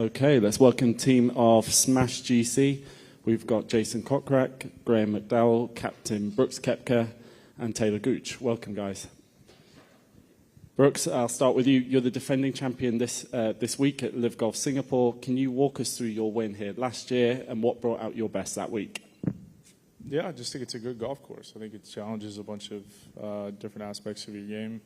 Okay, let's welcome team of Smash GC. We've got Jason Kokrak, Graham McDowell, Captain Brooks Koepka, and Taylor Gooch. Welcome, guys. Brooks, I'll start with you. You're the defending champion this week at LIV Golf Singapore. Can you walk us through your win here last year and what brought out your best that week? Yeah, I just think it's a good golf course. I think it challenges a bunch of different aspects of your game.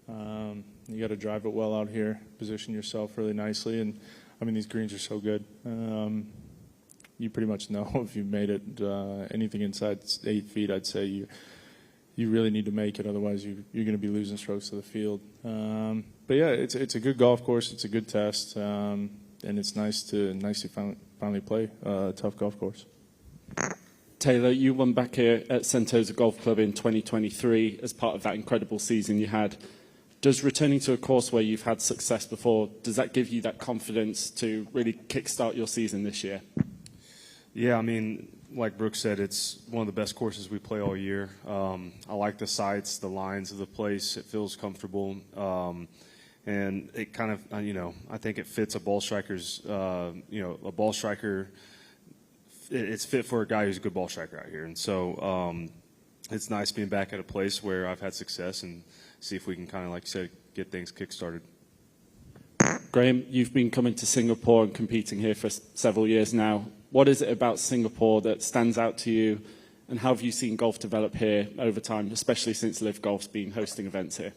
You got to drive it well out here, position yourself really nicely, and I mean, these greens are so good. You pretty much know if you've made it anything inside 8 feet, I'd say you really need to make it. Otherwise, you're going to be losing strokes to the field. But yeah, it's a good golf course. It's a good test, and it's nice to finally play a tough golf course. Taylor, you won back here at Sentosa Golf Club in 2023 as part of that incredible season you had. Does returning to a course where you've had success before, does that give you that confidence to really kickstart your season this year? Yeah, I mean, like Brooks said, it's one of the best courses we play all year. I like the sights, the lines of the place. It feels comfortable. And it kind of, I think it fits a ball striker's, a ball striker. It's fit for a guy who's a good ball striker out here. And so it's nice being back at a place where I've had success and see if we can kind of, like you said, get things kick-started. Graham, you've been coming to Singapore and competing here for several years now. What is it about Singapore that stands out to you, and how have you seen golf develop here over time, especially since LIV Golf's been hosting events here?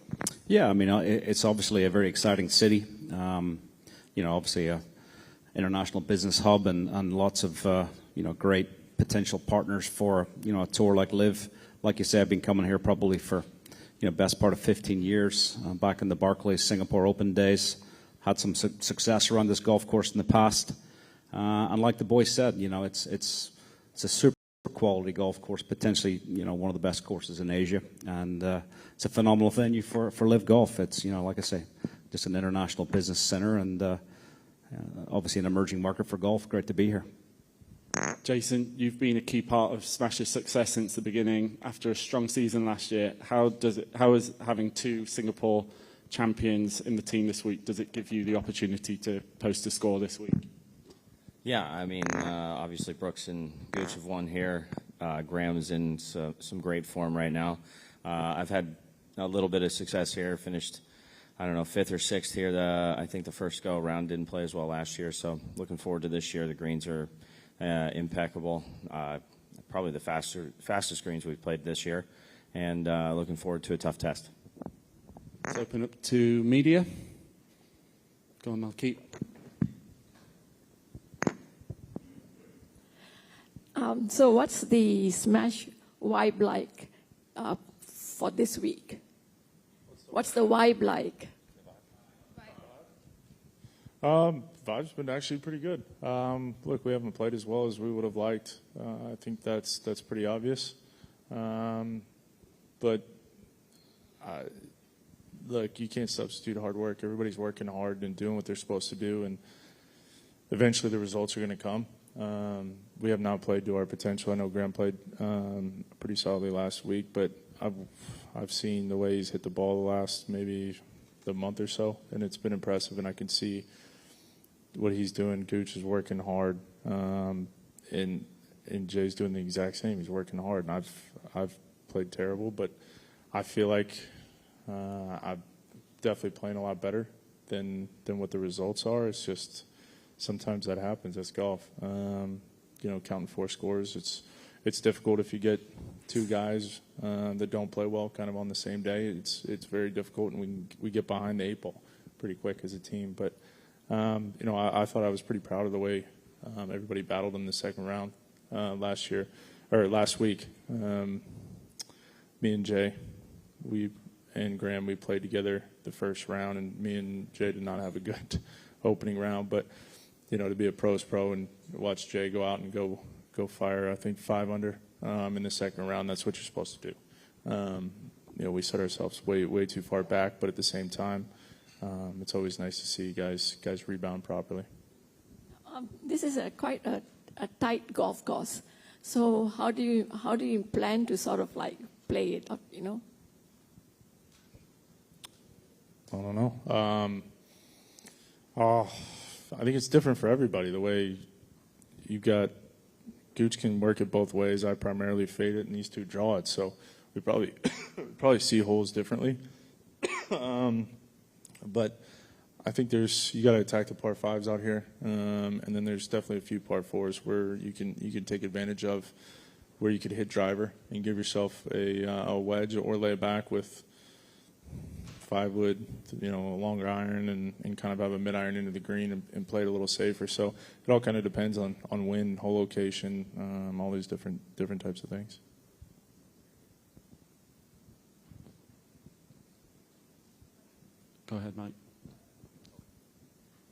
Yeah, I mean, it's obviously a very exciting city. Obviously a international business hub and lots of, great potential partners for, a tour like LIV. Like you said, I've been coming here probably for best part of 15 years, back in the Barclays Singapore Open days. Had some success around this golf course in the past. And like the boys said, it's a super quality golf course, potentially, one of the best courses in Asia. And it's a phenomenal venue for LIV Golf. It's, like I say, just an international business center and obviously an emerging market for golf. Great to be here. Jason, you've been a key part of Smash's success since the beginning. After a strong season last year, how is having 2 Singapore champions in the team this week, does it give you the opportunity to post a score this week? Yeah, I mean, obviously Brooks and Gooch have won here. Graham is in some great form right now. I've had a little bit of success here, finished, 5th or 6th here. I think the first go-around didn't play as well last year, so looking forward to this year. The greens are impeccable, probably the fastest greens we've played this year, and looking forward to a tough test. Let's open up to media. Go on, Malkeet. So what's the Smash vibe like for this week? What's the vibe like? Vibe's been actually pretty good. Look, we haven't played as well as we would have liked. I think that's pretty obvious. But look, you can't substitute hard work. Everybody's working hard and doing what they're supposed to do, and eventually the results are going to come. We have not played to our potential. I know Graham played pretty solidly last week, but I've seen the way he's hit the ball the last maybe the month or so, and it's been impressive, and I can see what he's doing. Gooch is working hard, and Jay's doing the exact same. He's working hard, and I've played terrible, but I feel like I'm definitely playing a lot better than what the results are. It's just sometimes that happens. That's golf. Counting 4 scores, it's difficult if you get 2 guys that don't play well kind of on the same day. It's very difficult, and we get behind the 8 ball pretty quick as a team. But I thought I was pretty proud of the way everybody battled in the second round last week. Me and Jay, and Graham, we played together the first round, and me and Jay did not have a good opening round. But to be a pro's pro and watch Jay go out and go fire, I think 5 under in the second round. That's what you're supposed to do. We set ourselves way too far back, but at the same time, it's always nice to see guys rebound properly. This is quite a tight golf course. So how do you plan to sort of like play it up? I don't know. I think it's different for everybody. The way you got Gooch can work it both ways. I primarily fade it, and these two draw it. So we probably see holes differently. But I think you got to attack the par fives out here, and then there's definitely a few par fours where you can take advantage of, where you could hit driver and give yourself a wedge or lay it back with 5-wood, a longer iron, and kind of have a mid iron into the green and play it a little safer. So it all kind of depends on wind, hole location, all these different types of things. Go ahead, Mike.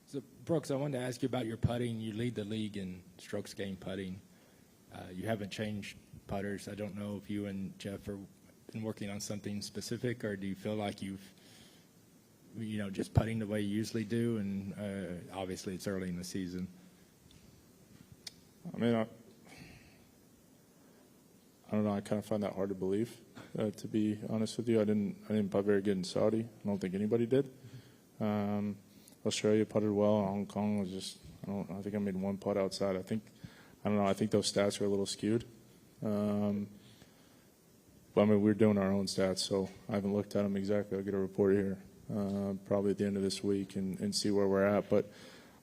So, Brooks, I wanted to ask you about your putting. You lead the league in strokes gained putting. You haven't changed putters. I don't know if you and Jeff have been working on something specific, or do you feel like you've, just putting the way you usually do? And obviously it's early in the season. I mean, I don't know. I kind of find that hard to believe, to be honest with you. I didn't putt very good in Saudi. I don't think anybody did. Australia putted well. Hong Kong was just, I think I made one putt outside. I think those stats are a little skewed. But I mean, we're doing our own stats, so I haven't looked at them exactly. I'll get a report here probably at the end of this week and see where we're at. But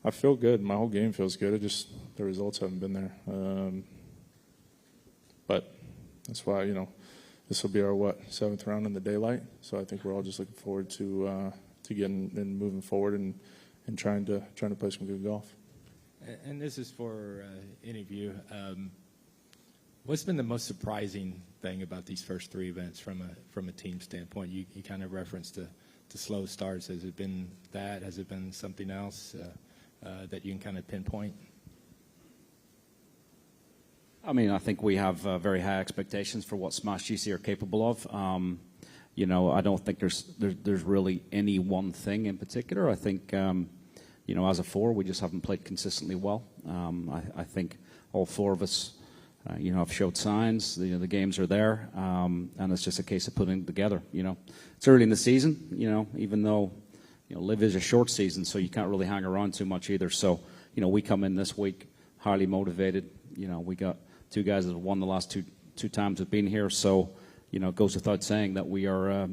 I feel good. My whole game feels good. The results haven't been there. But that's why, this will be our, 7th round in the daylight. So I think we're all just looking forward to getting and moving forward and trying to play some good golf. And this is for any of you. What's been the most surprising thing about these first 3 events from a team standpoint? You kind of referenced the slow starts. Has it been that? Has it been something else that you can kind of pinpoint? I mean, I think we have very high expectations for what Smash GC are capable of. I don't think there's really any one thing in particular. I think, as a 4, we just haven't played consistently well. I think all 4 of us, have showed signs. The games are there, and it's just a case of putting it together. It's early in the season. Even though LIV is a short season, so you can't really hang around too much either. So we come in this week highly motivated. We got 2 guys that have won the last two times we've been here. So it goes without saying that we are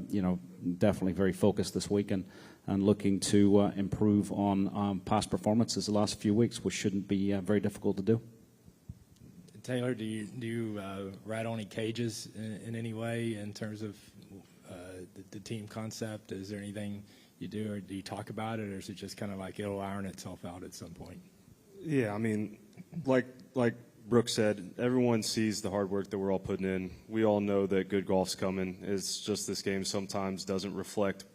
definitely very focused this week and looking to improve on past performances the last few weeks, which shouldn't be very difficult to do. Taylor, do you rattle any cages in any way in terms of the team concept? Is there anything you do, or do you talk about it, or is it just kind of like it'll iron itself out at some point? Yeah, I mean, like Brooks said, everyone sees the hard work that we're all putting in. We all know that good golf's coming. It's just this game sometimes doesn't reflect,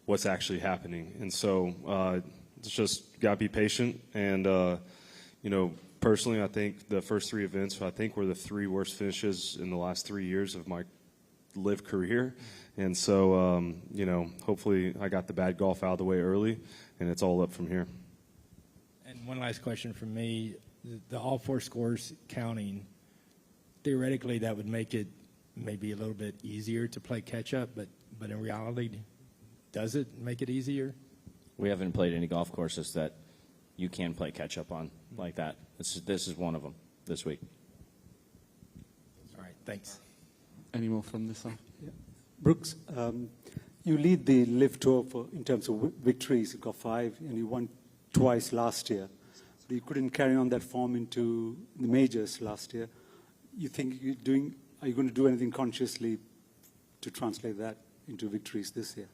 what's actually happening. And so it's just got to be patient. And, personally, I think the first 3 events, were the 3 worst finishes in the last 3 years of my LIV career. And so, hopefully I got the bad golf out of the way early, and it's all up from here. And one last question from me. The all 4 scores counting, theoretically that would make it maybe a little bit easier to play catch-up, but in reality, does it make it easier? We haven't played any golf courses that you can play catch-up on like that. This is one of them this week. All right, thanks. Any more from this side? Yeah. Brooks, you lead the LIV Tour in terms of victories. You got 5, and you won twice last year. But you couldn't carry on that form into the majors last year. You think are you going to do anything consciously to translate that into victories this year,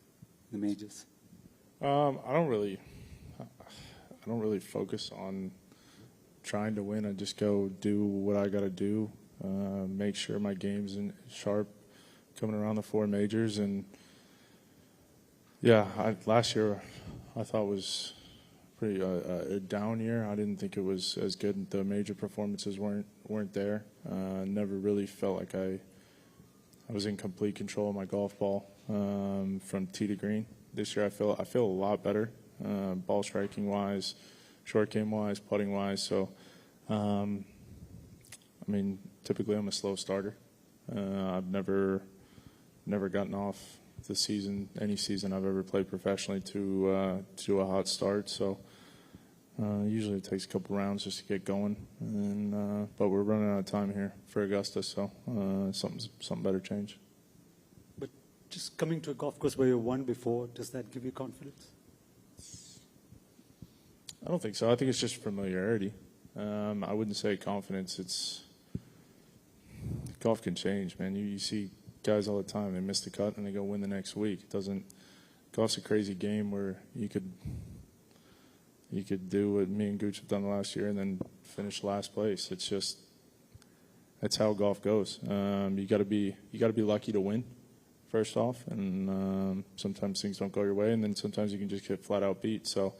the majors? I don't really focus on trying to win. I just go do what I got to do, make sure my game's sharp coming around the 4 majors. And yeah, last year I thought was pretty a down year. I didn't think it was as good. The major performances weren't there. Never really felt like I was in complete control of my golf ball from tee to green. This year I feel a lot better, ball striking wise, short game wise, putting wise. So, typically I'm a slow starter. I've never gotten off any season I've ever played professionally to a hot start. So Usually it takes a couple rounds just to get going, and but we're running out of time here for Augusta, so something better change. But just coming to a golf course where you won before, does that give you confidence? I don't think so. I think it's just familiarity. I wouldn't say confidence. Golf can change, man. You see guys all the time. They miss the cut and they go win the next week. Golf's a crazy game where you could do what me and Gooch have done last year and then finish last place. That's how golf goes. You got to be lucky to win, first off, and sometimes things don't go your way, and then sometimes you can just get flat out beat. So,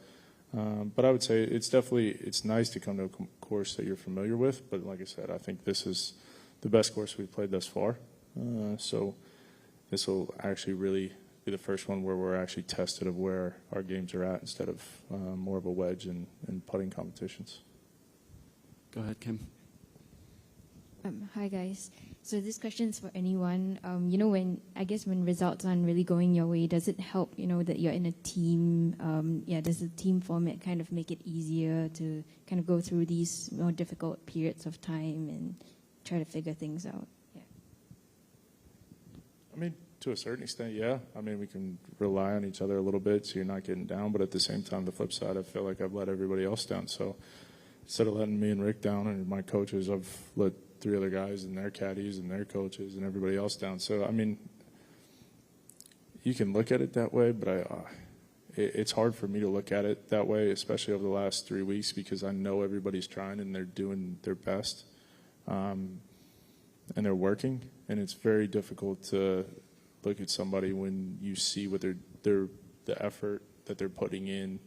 but I would say it's nice to come to a course that you're familiar with. But like I said, I think this is the best course we've played thus far. So this will actually really be the first one where we're actually tested of where our games are at instead of more of a wedge and putting competitions. Go ahead, Kim. Hi guys. So this question is for anyone. When results aren't really going your way, does it help, that you're in a team? Does the team format kind of make it easier to kind of go through these more difficult periods of time and try to figure things out? Yeah. I mean, to a certain extent, yeah. I mean, we can rely on each other a little bit so you're not getting down, but at the same time, the flip side, I feel like I've let everybody else down. So instead of letting me and Rick down and my coaches, I've let 3 other guys and their caddies and their coaches and everybody else down. So, I mean, you can look at it that way, but it's hard for me to look at it that way, especially over the last 3 weeks, because I know everybody's trying and they're doing their best, and they're working, and it's very difficult to look at somebody when you see what the effort that they're putting in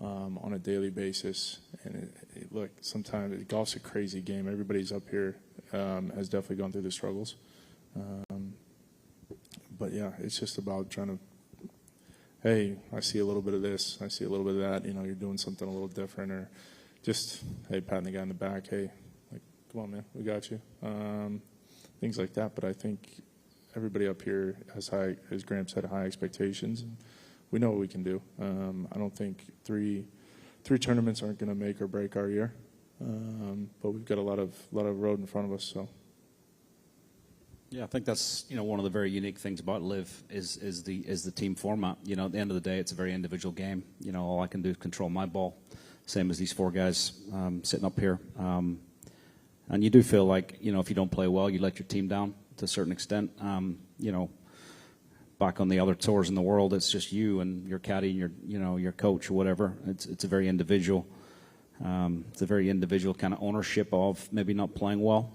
on a daily basis. And look, sometimes golf's a crazy game. Everybody's up here has definitely gone through the struggles. But yeah, it's just about trying to, hey, I see a little bit of this, I see a little bit of that, you're doing something a little different, or just, hey, patting the guy in the back, hey, like, come on, man, we got you. Things like that. But I think everybody up here has high, as Graham said, high expectations. And we know what we can do. I don't think three tournaments aren't going to make or break our year, but we've got a lot of road in front of us. So, yeah, I think that's one of the very unique things about LIV is the team format. At the end of the day, it's a very individual game. All I can do is control my ball, same as these 4 guys sitting up here. And you do feel like if you don't play well, you let your team down to a certain extent. Back on the other tours in the world, it's just you and your caddy and your coach or whatever. It's a very individual. It's a very individual kind of ownership of maybe not playing well.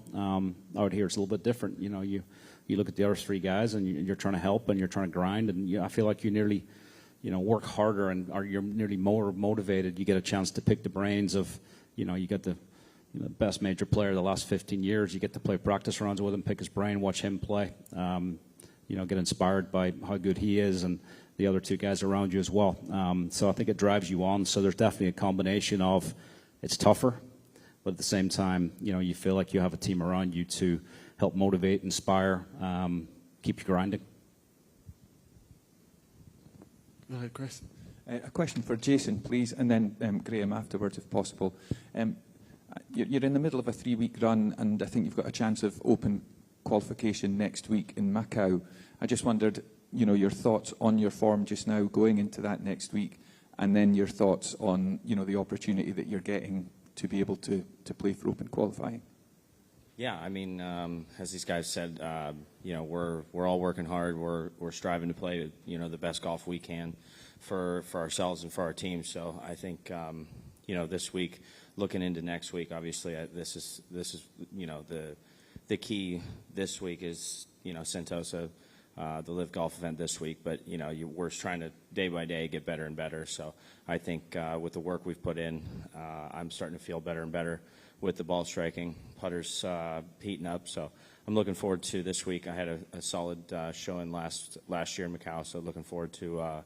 Out here, it's a little bit different. You look at the other 3 guys and you're trying to help and you're trying to grind, and I feel like you nearly work harder or you're nearly more motivated. You get a chance to pick the brains of you get the best major player of the last 15 years. You get to play practice rounds with him, pick his brain, watch him play. Get inspired by how good he is and the other 2 guys around you as well. So I think it drives you on. So there's definitely a combination of it's tougher, but at the same time, you feel like you have a team around you to help motivate, inspire, keep you grinding. Go ahead, Chris. A question for Jason, please, and then Graham afterwards, if possible. You're in the middle of a 3-week run, and I think you've got a chance of open qualification next week in Macau. I just wondered, your thoughts on your form just now going into that next week, and then your thoughts on, the opportunity that you're getting to be able to play for open qualifying. Yeah, I mean, as these guys said, we're all working hard. We're striving to play, the best golf we can for ourselves and for our team. So I think, this week, looking into next week, obviously, this is the key this week is, Sentosa, the LIV Golf event this week. But, we're trying to, day by day, get better and better. So I think with the work we've put in, I'm starting to feel better and better with the ball striking. Putters heating up. So I'm looking forward to this week. I had a solid showing last year in Macau. So looking forward to,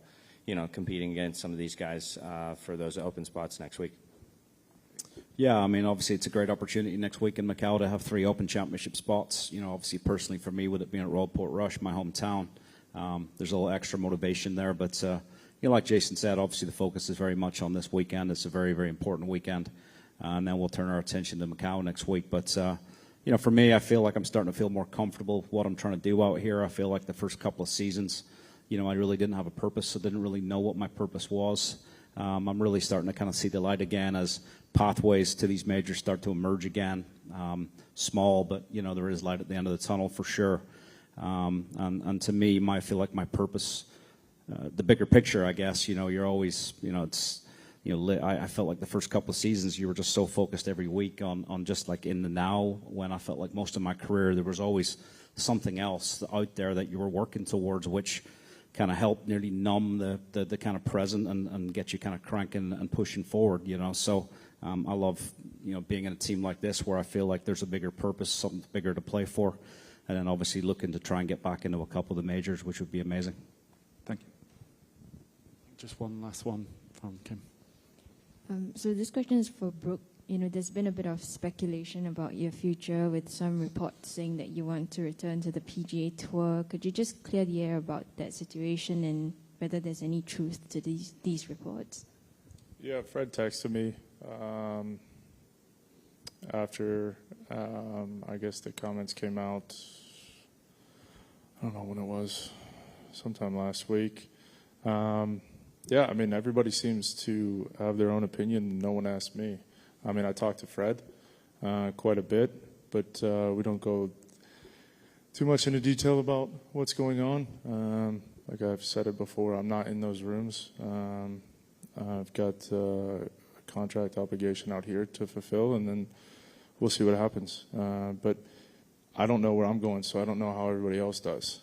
competing against some of these guys for those open spots next week. Yeah, I mean, obviously it's a great opportunity next week in Macau to have 3 Open Championship spots. Obviously personally for me, with it being at Royal Portrush, my hometown, there's a little extra motivation there. But, like Jason said, obviously the focus is very much on this weekend. It's a very, very important weekend. And then we'll turn our attention to Macau next week. But, for me, I feel like I'm starting to feel more comfortable with what I'm trying to do out here. I feel like the first couple of seasons, I really didn't have a purpose. I didn't really know what my purpose was. I'm really starting to kind of see the light again as pathways to these majors start to emerge again. Small, but, there is light at the end of the tunnel for sure. And to me, I feel like my purpose, the bigger picture, I guess, you're always, I felt like the first couple of seasons you were just so focused every week on just like in the now, when I felt like most of my career there was always something else out there that you were working towards, which kind of helped nearly numb the kind of present and get you kind of cranking and pushing forward, So I love, being in a team like this where I feel like there's a bigger purpose, something bigger to play for, and then obviously looking to try and get back into a couple of the majors, which would be amazing. Thank you. Just one last one from Kim. So this question is for Brooke. There's been a bit of speculation about your future with some reports saying that you want to return to the PGA Tour. Could you just clear the air about that situation and whether there's any truth to these reports? Yeah, Fred texted me after, I guess the comments came out, I don't know when it was, sometime last week. Yeah, I mean, everybody seems to have their own opinion. No one asked me. I mean, I talked to Fred quite a bit, but we don't go too much into detail about what's going on. Like I've said it before, I'm not in those rooms. I've got a contract obligation out here to fulfill, and then we'll see what happens. But I don't know where I'm going, so I don't know how everybody else does.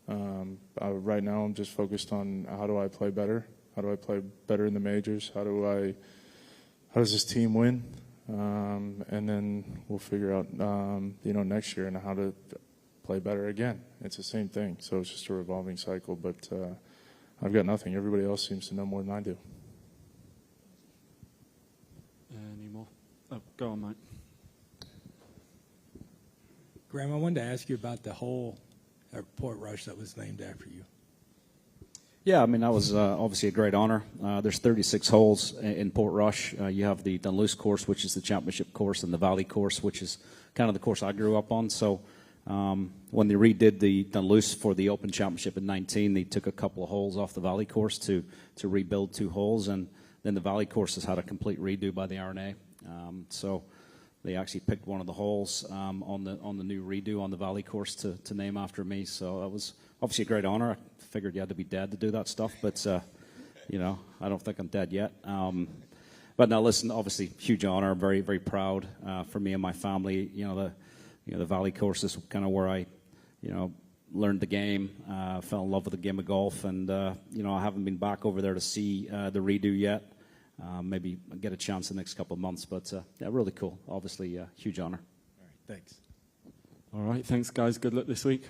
Right now, I'm just focused on how do I play better? How do I play better in the majors? How does this team win? And then we'll figure out, next year and how to play better again. It's the same thing. So it's just a revolving cycle. But I've got nothing. Everybody else seems to know more than I do. Any more? Oh, go on, Mike. Graham, I wanted to ask you about the hole at Port Rush that was named after you. Yeah, I mean, that was obviously a great honor. There's 36 holes in Port Rush. You have the Dunluce course, which is the championship course, and the Valley course, which is kind of the course I grew up on. So when they redid the Dunluce for the Open Championship in 19, they took a couple of holes off the Valley course to rebuild 2 holes, and then the Valley course has had a complete redo by the R&A. So they actually picked one of the holes on the new redo on the Valley course to name after me. So that was obviously a great honor. I figured you had to be dead to do that stuff, but I don't think I'm dead yet. But now, listen, obviously, huge honor. I'm very, very proud for me and my family. The Valley course is kind of where I, learned the game, fell in love with the game of golf, and I haven't been back over there to see the redo yet. Maybe I'll get a chance in the next couple of months, but yeah, really cool. Obviously, huge honor. All right, thanks. All right, thanks, guys. Good luck this week.